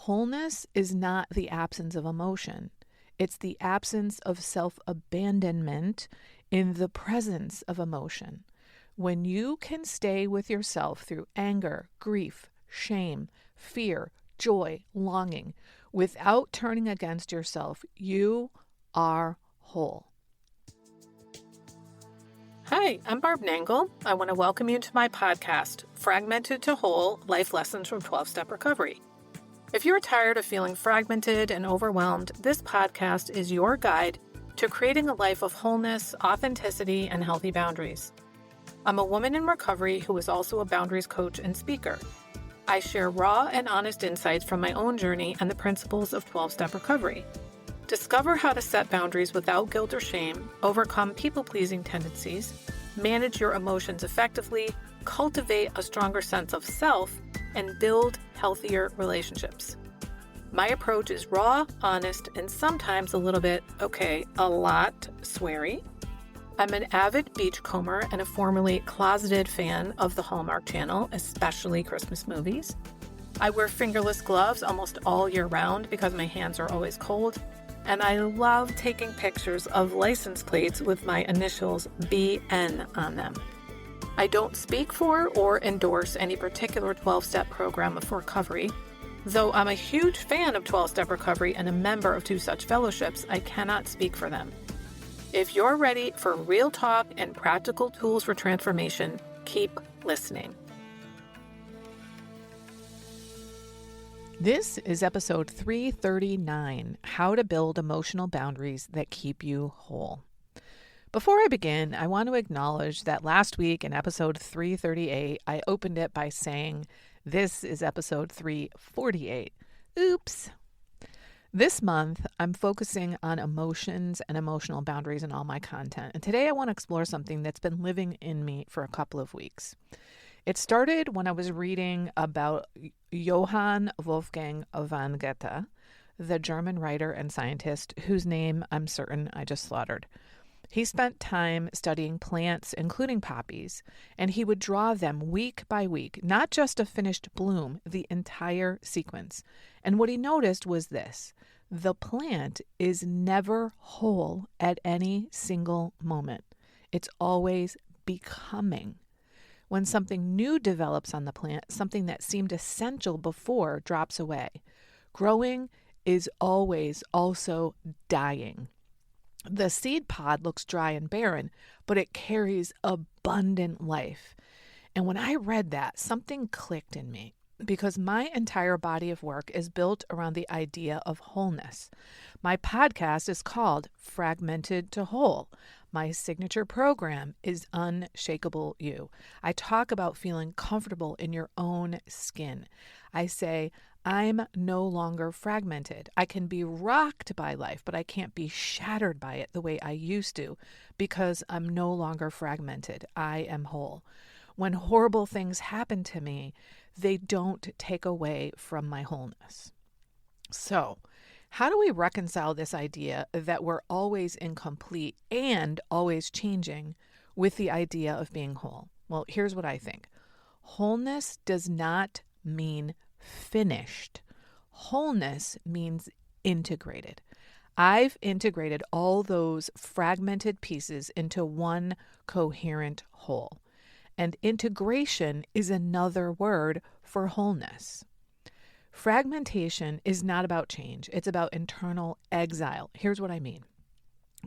Wholeness is not the absence of emotion. It's the absence of self-abandonment in the presence of emotion. When you can stay with yourself through anger, grief, shame, fear, joy, longing, without turning against yourself, you are whole. Hi, I'm Barb Nangle. I want to welcome you to my podcast, Fragmented to Whole, Life Lessons from 12-Step Recovery. If you're tired of feeling fragmented and overwhelmed, this podcast is your guide to creating a life of wholeness, authenticity, and healthy boundaries. I'm a woman in recovery who is also a boundaries coach and speaker. I share raw and honest insights from my own journey and the principles of 12-Step Recovery. Discover how to set boundaries without guilt or shame, overcome people-pleasing tendencies, manage your emotions effectively, cultivate a stronger sense of self, and build healthier relationships. My approach is raw, honest, and sometimes a lot sweary. I'm an avid beachcomber and a formerly closeted fan of the Hallmark Channel, especially Christmas movies. I wear fingerless gloves almost all year round because my hands are always cold, and I love taking pictures of license plates with my initials BN on them. I don't speak for or endorse any particular 12-step program for recovery. Though I'm a huge fan of 12-step recovery and a member of two such fellowships, I cannot speak for them. If you're ready for real talk and practical tools for transformation, keep listening. This is episode 339, How to Build Emotional Boundaries That Keep You Whole. Before I begin, I want to acknowledge that last week in episode 338, I opened it by saying, this is episode 348. Oops. This month, I'm focusing on emotions and emotional boundaries in all my content. And today I want to explore something that's been living in me for a couple of weeks. It started when I was reading about Johann Wolfgang von Goethe, the German writer and scientist whose name I'm certain I just slaughtered. He spent time studying plants, including poppies, and he would draw them week by week, not just a finished bloom, the entire sequence. And what he noticed was this: the plant is never whole at any single moment. It's always becoming. When something new develops on the plant, something that seemed essential before drops away. Growing is always also dying. The seed pod looks dry and barren, but it carries abundant life. And when I read that, something clicked in me, because my entire body of work is built around the idea of wholeness. My podcast is called Fragmented to Whole. My signature program is Unshakable You. I talk about feeling comfortable in your own skin. I say, I'm no longer fragmented. I can be rocked by life, but I can't be shattered by it the way I used to because I'm no longer fragmented. I am whole. When horrible things happen to me, they don't take away from my wholeness. So, how do we reconcile this idea that we're always incomplete and always changing with the idea of being whole? Well, here's what I think. Wholeness does not mean finished. Wholeness means integrated. I've integrated all those fragmented pieces into one coherent whole. And integration is another word for wholeness. Fragmentation is not about change. It's about internal exile. Here's what I mean.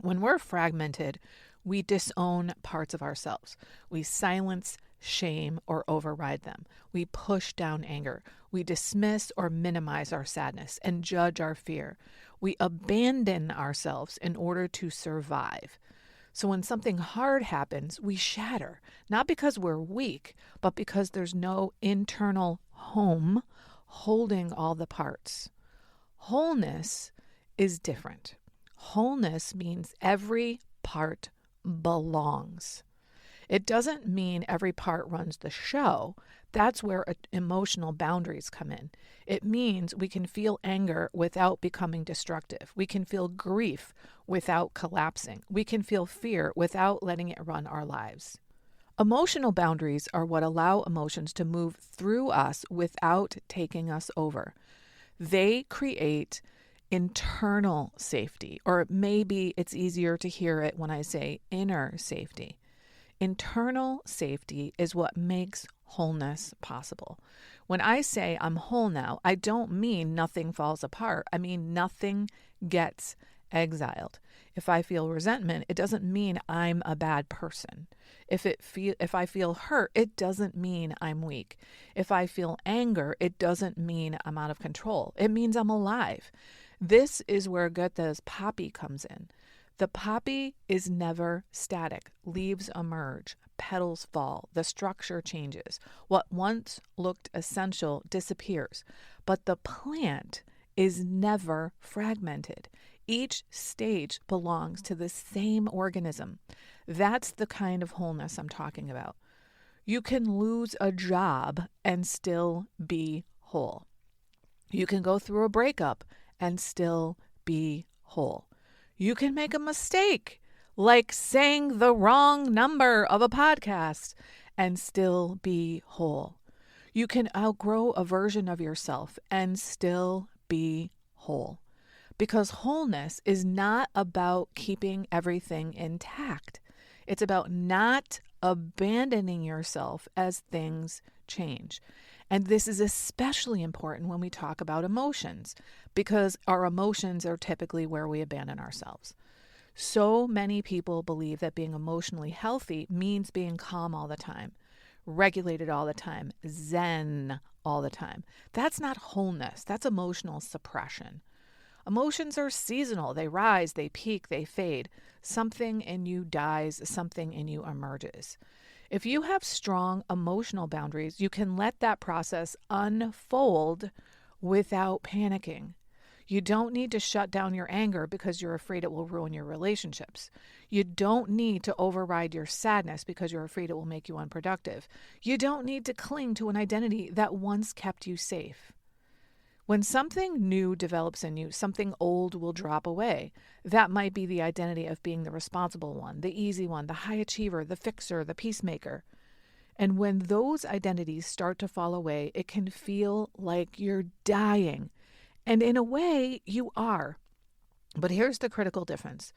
When we're fragmented, we disown parts of ourselves. We silence shame or override them. We push down anger. We dismiss or minimize our sadness and judge our fear. We abandon ourselves in order to survive. So when something hard happens, we shatter, not because we're weak, but because there's no internal home holding all the parts. Wholeness is different. Wholeness means every part belongs. It doesn't mean every part runs the show. That's where emotional boundaries come in. It means we can feel anger without becoming destructive. We can feel grief without collapsing. We can feel fear without letting it run our lives. Emotional boundaries are what allow emotions to move through us without taking us over. They create internal safety, or maybe it's easier to hear it when I say inner safety. Internal safety is what makes wholeness possible. When I say I'm whole now, I don't mean nothing falls apart. I mean nothing gets exiled. If I feel resentment, it doesn't mean I'm a bad person. If I feel hurt, it doesn't mean I'm weak. If I feel anger, it doesn't mean I'm out of control. It means I'm alive. This is where Goethe's poppy comes in. The poppy is never static. Leaves emerge, petals fall, the structure changes. What once looked essential disappears. But the plant is never fragmented. Each stage belongs to the same organism. That's the kind of wholeness I'm talking about. You can lose a job and still be whole. You can go through a breakup and still be whole. You can make a mistake, like saying the wrong number of a podcast, and still be whole. You can outgrow a version of yourself and still be whole. Because wholeness is not about keeping everything intact. It's about not abandoning yourself as things change. And this is especially important when we talk about emotions, because our emotions are typically where we abandon ourselves. So many people believe that being emotionally healthy means being calm all the time, regulated all the time, zen all the time. That's not wholeness. That's emotional suppression. Emotions are seasonal. They rise, they peak, they fade. Something in you dies, something in you emerges. If you have strong emotional boundaries, you can let that process unfold without panicking. You don't need to shut down your anger because you're afraid it will ruin your relationships. You don't need to override your sadness because you're afraid it will make you unproductive. You don't need to cling to an identity that once kept you safe. When something new develops in you, something old will drop away. That might be the identity of being the responsible one, the easy one, the high achiever, the fixer, the peacemaker. And when those identities start to fall away, it can feel like you're dying. And in a way, you are. But here's the critical difference.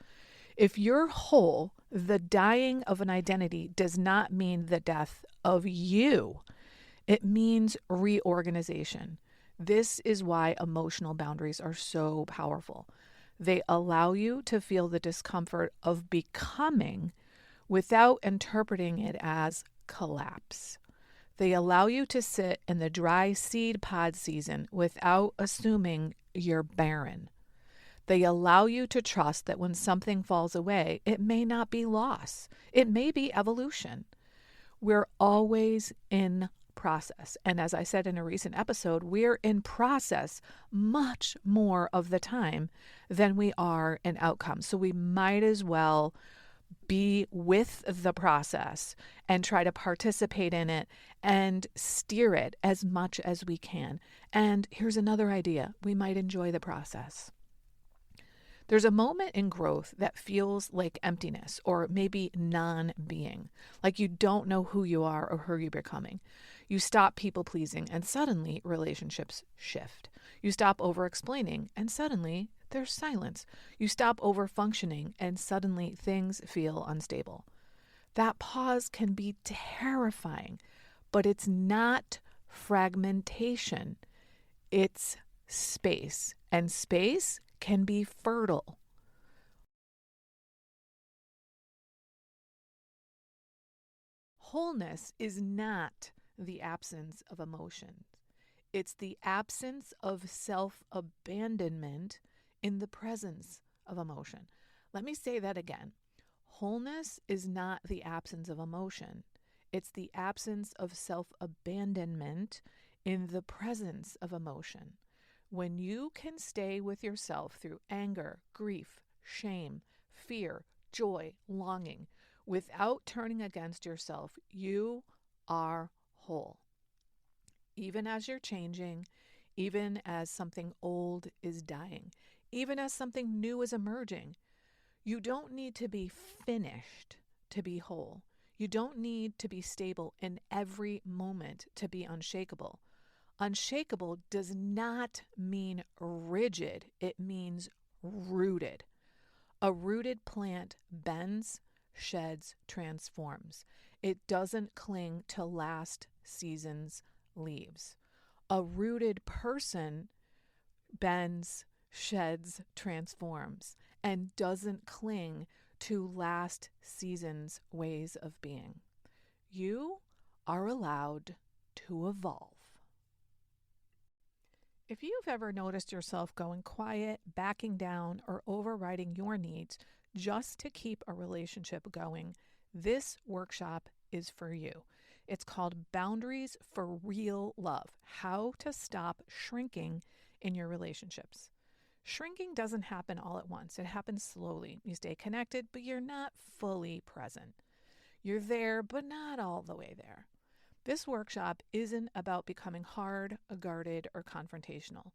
If you're whole, the dying of an identity does not mean the death of you. It means reorganization. This is why emotional boundaries are so powerful. They allow you to feel the discomfort of becoming without interpreting it as collapse. They allow you to sit in the dry seed pod season without assuming you're barren. They allow you to trust that when something falls away, it may not be loss. It may be evolution. We're always in process. And as I said in a recent episode, we're in process much more of the time than we are in outcome. So we might as well be with the process and try to participate in it and steer it as much as we can. And here's another idea. We might enjoy the process. There's a moment in growth that feels like emptiness or maybe non-being, like you don't know who you are or who you're becoming. You stop people-pleasing and suddenly relationships shift. You stop over-explaining and suddenly there's silence. You stop over-functioning and suddenly things feel unstable. That pause can be terrifying, but it's not fragmentation. It's space, and space can be fertile. Wholeness is not the absence of emotion. It's the absence of self-abandonment in the presence of emotion. Let me say that again. Wholeness is not the absence of emotion. It's the absence of self-abandonment in the presence of emotion. When you can stay with yourself through anger, grief, shame, fear, joy, longing, without turning against yourself, you are whole. Even as you're changing, even as something old is dying, even as something new is emerging, you don't need to be finished to be whole. You don't need to be stable in every moment to be unshakable. Unshakable does not mean rigid, it means rooted. A rooted plant bends, sheds, transforms. It doesn't cling to last season's leaves. A rooted person bends, sheds, transforms, and doesn't cling to last season's ways of being. You are allowed to evolve. If you've ever noticed yourself going quiet, backing down, or overriding your needs just to keep a relationship going, this workshop is for you. It's called Boundaries for Real Love: How to Stop Shrinking in Your Relationships. Shrinking doesn't happen all at once. It happens slowly. You stay connected, but you're not fully present. You're there, but not all the way there. This workshop isn't about becoming hard, guarded, or confrontational.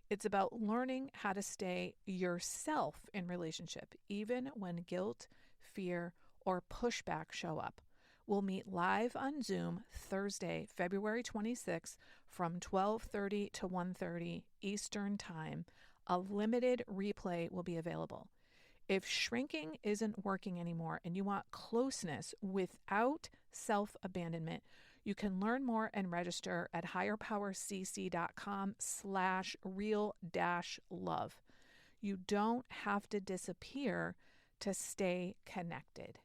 It's about learning how to stay yourself in relationship, even when guilt, fear, or pushback show up. We'll meet live on Zoom Thursday, February 26th from 12:30 to 1:30 Eastern Time. A limited replay will be available. If shrinking isn't working anymore and you want closeness without self-abandonment, you can learn more and register at higherpowercc.com/real-love. You don't have to disappear to stay connected.